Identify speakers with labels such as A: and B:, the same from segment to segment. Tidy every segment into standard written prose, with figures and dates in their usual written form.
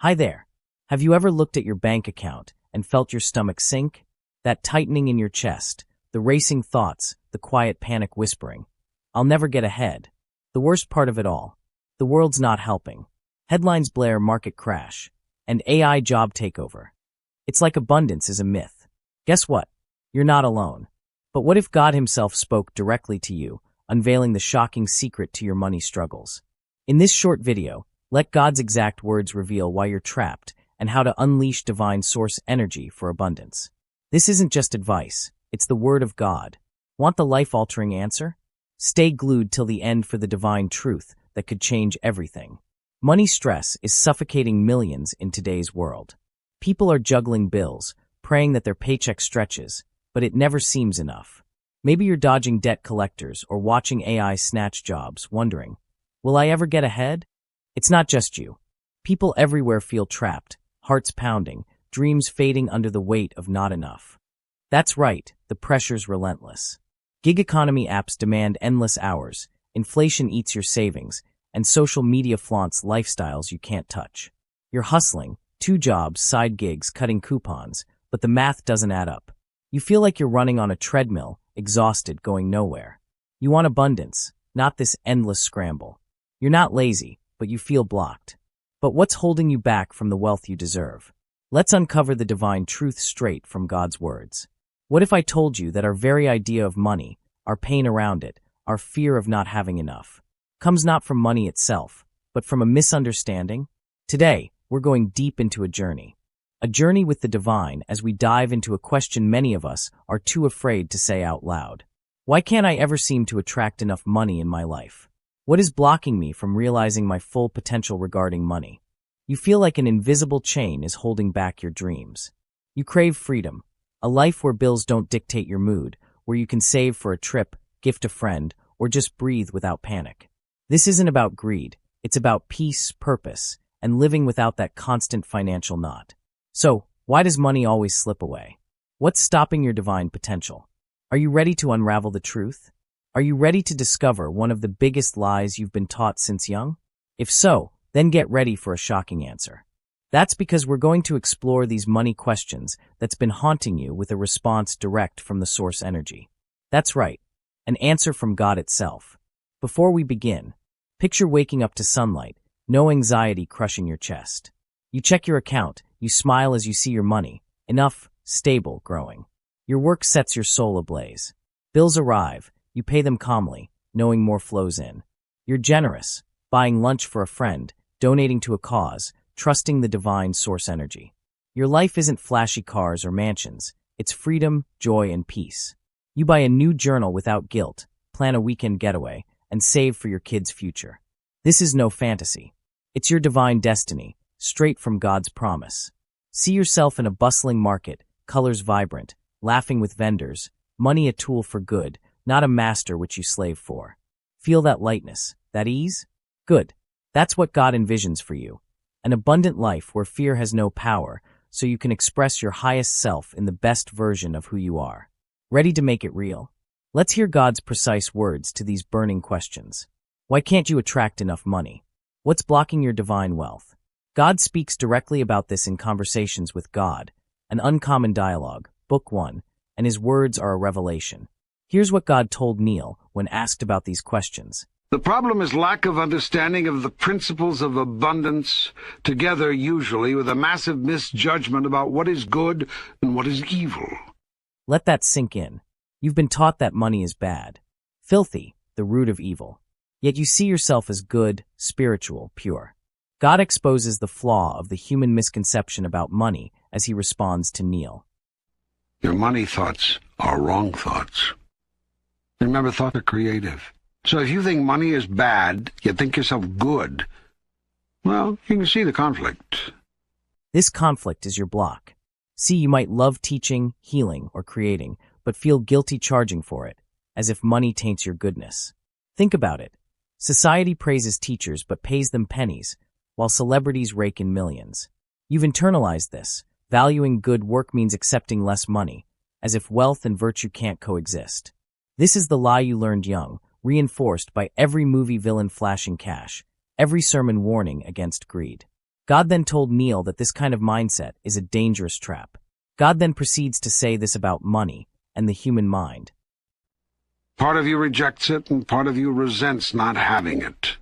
A: Hi there. Have you ever looked at your bank account and felt your stomach sink? That tightening in your chest, the racing thoughts, the quiet panic whispering. I'll never get ahead. The worst part of it all. The world's not helping. Headlines blare market crash. And AI job takeover. It's like abundance is a myth. Guess what? You're not alone. But what if God himself spoke directly to you, unveiling the shocking secret to your money struggles? In this short video, let God's exact words reveal why you're trapped and how to unleash divine source energy for abundance. This isn't just advice, it's the word of God. Want the life-altering answer? Stay glued till the end for the divine truth that could change everything. Money stress is suffocating millions in today's world. People are juggling bills, praying that their paycheck stretches, but it never seems enough. Maybe you're dodging debt collectors or watching AI snatch jobs, wondering, will I ever get ahead? It's not just you. People everywhere feel trapped, hearts pounding, dreams fading under the weight of not enough. That's right, the pressure's relentless. Gig economy apps demand endless hours, inflation eats your savings, and social media flaunts lifestyles you can't touch. You're hustling, 2 jobs, side gigs, cutting coupons, but the math doesn't add up. You feel like you're running on a treadmill, exhausted, going nowhere. You want abundance, not this endless scramble. You're not lazy, but you feel blocked. But what's holding you back from the wealth you deserve? Let's uncover the divine truth straight from God's words. What if I told you that our very idea of money, our pain around it, our fear of not having enough, comes not from money itself, but from a misunderstanding? Today, we're going deep into a journey with the divine as we dive into a question many of us are too afraid to say out loud. Why can't I ever seem to attract enough money in my life? What is blocking me from realizing my full potential regarding money? You feel like an invisible chain is holding back your dreams. You crave freedom, a life where bills don't dictate your mood, where you can save for a trip, gift a friend, or just breathe without panic. This isn't about greed, it's about peace, purpose, and living without that constant financial knot. So, why does money always slip away? What's stopping your divine potential? Are you ready to unravel the truth? Are you ready to discover one of the biggest lies you've been taught since young? If so, then get ready for a shocking answer. That's because we're going to explore these money questions that's been haunting you with a response direct from the source energy. That's right, an answer from God itself. Before we begin, picture waking up to sunlight, no anxiety crushing your chest. You check your account, you smile as you see your money, enough, stable, growing. Your work sets your soul ablaze. Bills arrive, you pay them calmly, knowing more flows in. You're generous, buying lunch for a friend, donating to a cause, trusting the divine source energy. Your life isn't flashy cars or mansions, it's freedom, joy, and peace. You buy a new journal without guilt, plan a weekend getaway, and save for your kids' future. This is no fantasy. It's your divine destiny, straight from God's promise. See yourself in a bustling market, colors vibrant, laughing with vendors, money a tool for good, not a master which you slave for. Feel that lightness, that ease? Good. That's what God envisions for you. An abundant life where fear has no power, so you can express your highest self in the best version of who you are. Ready to make it real? Let's hear God's precise words to these burning questions. Why can't you attract enough money? What's blocking your divine wealth? God speaks directly about this in Conversations with God, an uncommon dialogue, Book 1, and his words are a revelation. Here's what God told Neale when asked about these questions.
B: The problem is lack of understanding of the principles of abundance, together usually with a massive misjudgment about what is good and what is evil.
A: Let that sink in. You've been taught that money is bad, filthy, the root of evil. Yet you see yourself as good, spiritual, pure. God exposes the flaw of the human misconception about money as he responds to Neale.
B: Your money thoughts are wrong thoughts. Remember, thoughts are creative. So if you think money is bad, yet think yourself good, well, you can see the conflict.
A: This conflict is your block. See, you might love teaching, healing, or creating, but feel guilty charging for it, as if money taints your goodness. Think about it. Society praises teachers but pays them pennies, while celebrities rake in millions. You've internalized this. Valuing good work means accepting less money, as if wealth and virtue can't coexist. This is the lie you learned young, reinforced by every movie villain flashing cash, every sermon warning against greed. God then told Neale that this kind of mindset is a dangerous trap. God then proceeds to say this about money and the human mind.
B: Part of you rejects it, and part of you resents not having it.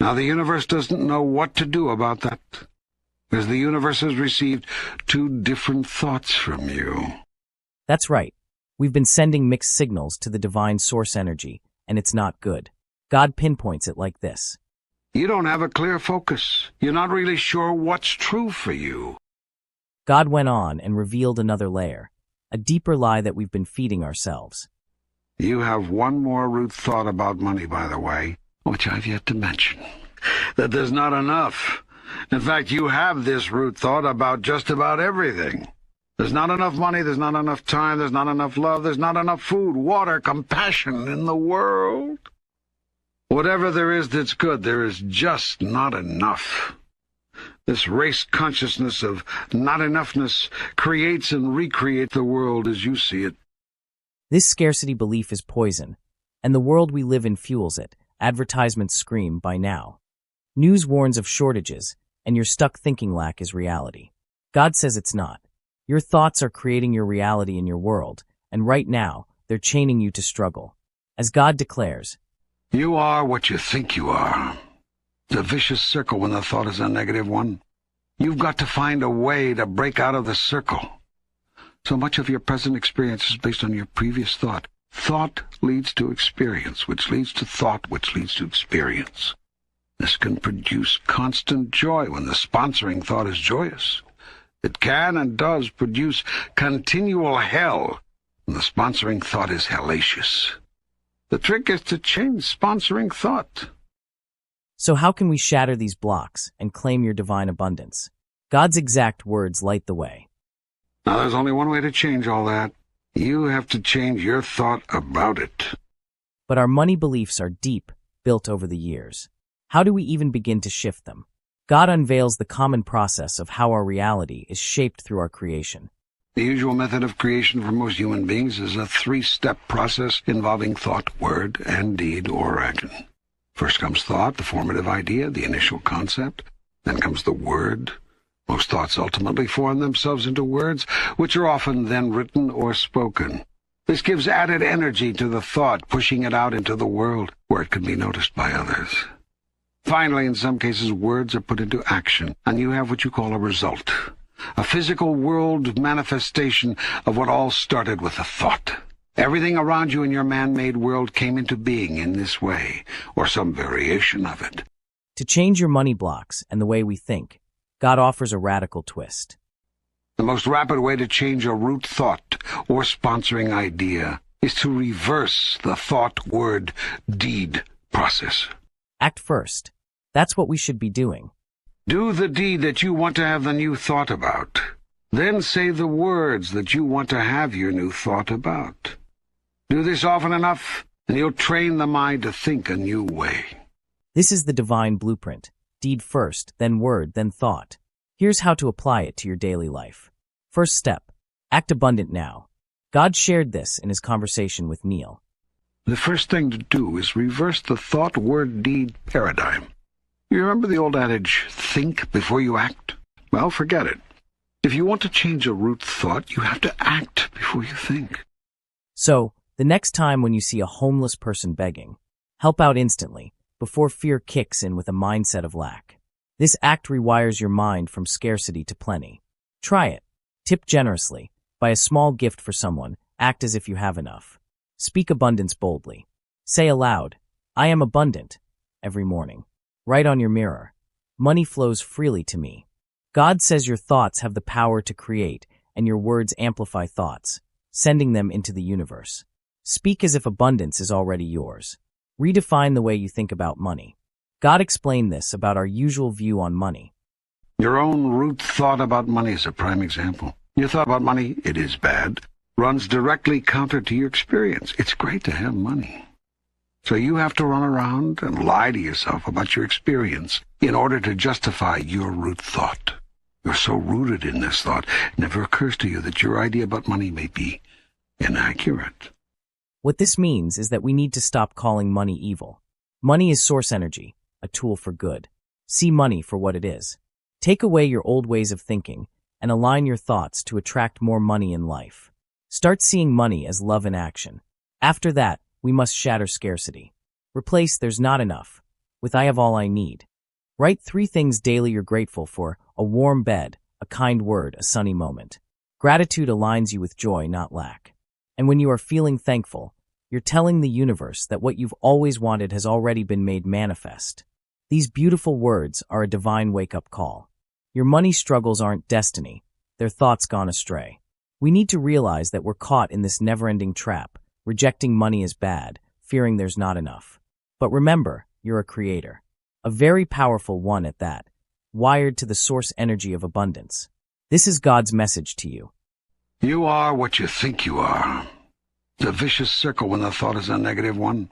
B: Now the universe doesn't know what to do about that, because the universe has received two different thoughts from you.
A: That's right. We've been sending mixed signals to the divine source energy, and it's not good. God pinpoints it like this.
B: You don't have a clear focus. You're not really sure what's true for you.
A: God went on and revealed another layer, a deeper lie that we've been feeding ourselves.
B: You have one more root thought about money, by the way, which I've yet to mention. That there's not enough. In fact, you have this root thought about just about everything. There's not enough money, there's not enough time, there's not enough love, there's not enough food, water, compassion in the world. Whatever there is that's good, there is just not enough. This race consciousness of not enoughness creates and recreates the world as you see it.
A: This scarcity belief is poison, and the world we live in fuels it. Advertisements scream, "Buy now." News warns of shortages, and you're stuck thinking lack is reality. God says it's not. Your thoughts are creating your reality in your world, and right now, they're chaining you to struggle. As God declares,
B: You are what you think you are. It's a vicious circle when the thought is a negative one. You've got to find a way to break out of the circle. So much of your present experience is based on your previous thought. Thought leads to experience, which leads to thought, which leads to experience. This can produce constant joy when the sponsoring thought is joyous. It can and does produce continual hell when the sponsoring thought is hellacious. The trick is to change sponsoring thought.
A: so how can we shatter these blocks and claim your divine abundance? God's exact words light the way.
B: Now, there's only one way to change all that. You have to change your thought about it.
A: But our money beliefs are deep, built over the years. How do we even begin to shift them? God unveils the common process of how our reality is shaped through our creation.
B: The usual method of creation for most human beings is a 3-step process involving thought, word, and deed or action. First comes thought, the formative idea, the initial concept. Then comes the word. Most thoughts ultimately form themselves into words, which are often then written or spoken. This gives added energy to the thought, pushing it out into the world, where it can be noticed by others. Finally, in some cases, words are put into action, and you have what you call a result. A physical world manifestation of what all started with a thought. Everything around you in your man-made world came into being in this way, or some variation of it.
A: To change your money blocks and the way we think, God offers a radical twist.
B: The most rapid way to change a root thought or sponsoring idea is to reverse the thought, word, deed process.
A: Act first. That's what we should be doing.
B: Do the deed that you want to have the new thought about. Then say the words that you want to have your new thought about. Do this often enough, and you'll train the mind to think a new way.
A: This is the divine blueprint. Deed first, then word, then thought. Here's how to apply it to your daily life. First step, act abundant now. God shared this in his conversation with Neale.
B: The first thing to do is reverse the thought, word, deed paradigm. You remember the old adage, think before you act? Well, forget it. If you want to change a root thought, you have to act before you think.
A: So, the next time when you see a homeless person begging, help out instantly, before fear kicks in with a mindset of lack. This act rewires your mind from scarcity to plenty. Try it. Tip generously. Buy a small gift for someone. Act as if you have enough. Speak abundance boldly. Say aloud, "I am abundant," every morning. Write on your mirror, "Money flows freely to me." God says your thoughts have the power to create, and your words amplify thoughts, sending them into the universe. Speak as if abundance is already yours. Redefine the way you think about money. God explained this about our usual view on money.
B: Your own root thought about money is a prime example. Your thought about money, it is bad, runs directly counter to your experience. It's great to have money. So you have to run around and lie to yourself about your experience in order to justify your root thought. You're so rooted in this thought, it never occurs to you that your idea about money may be inaccurate.
A: What this means is that we need to stop calling money evil. Money is source energy, a tool for good. See money for what it is. Take away your old ways of thinking and align your thoughts to attract more money in life. Start seeing money as love in action. After that, we must shatter scarcity. Replace "there's not enough" with "I have all I need." Write 3 things daily you're grateful for: a warm bed, a kind word, a sunny moment. Gratitude aligns you with joy, not lack. And when you are feeling thankful, you're telling the universe that what you've always wanted has already been made manifest. These beautiful words are a divine wake-up call. Your money struggles aren't destiny, they're thoughts gone astray. We need to realize that we're caught in this never-ending trap, rejecting money as bad, fearing there's not enough. But remember, you're a creator. A very powerful one at that, wired to the source energy of abundance. This is God's message to you.
B: You are what you think you are. It's a vicious circle when the thought is a negative one.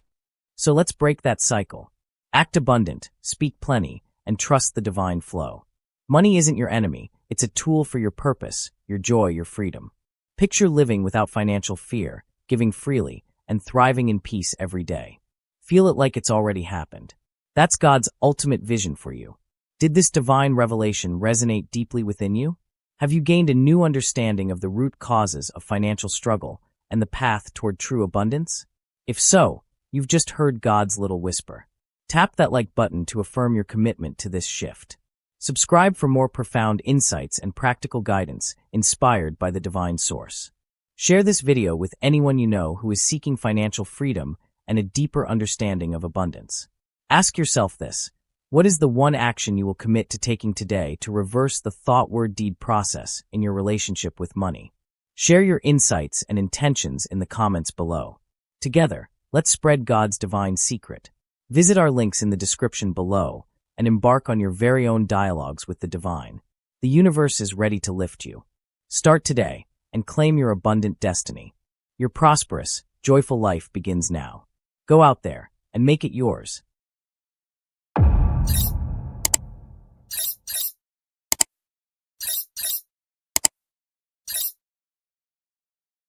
A: So let's break that cycle. Act abundant, speak plenty, and trust the divine flow. Money isn't your enemy, it's a tool for your purpose, your joy, your freedom. Picture living without financial fear, giving freely, and thriving in peace every day. Feel it like it's already happened. That's God's ultimate vision for you. Did this divine revelation resonate deeply within you? Have you gained a new understanding of the root causes of financial struggle and the path toward true abundance? If so, you've just heard God's little whisper. Tap that like button to affirm your commitment to this shift. Subscribe for more profound insights and practical guidance inspired by the divine source. Share this video with anyone you know who is seeking financial freedom and a deeper understanding of abundance. Ask yourself this: what is the one action you will commit to taking today to reverse the thought-word-deed process in your relationship with money? Share your insights and intentions in the comments below. Together, let's spread God's divine secret. Visit our links in the description below and embark on your very own dialogues with the divine. The universe is ready to lift you. Start today and claim your abundant destiny. Your prosperous, joyful life begins now. Go out there and make it yours.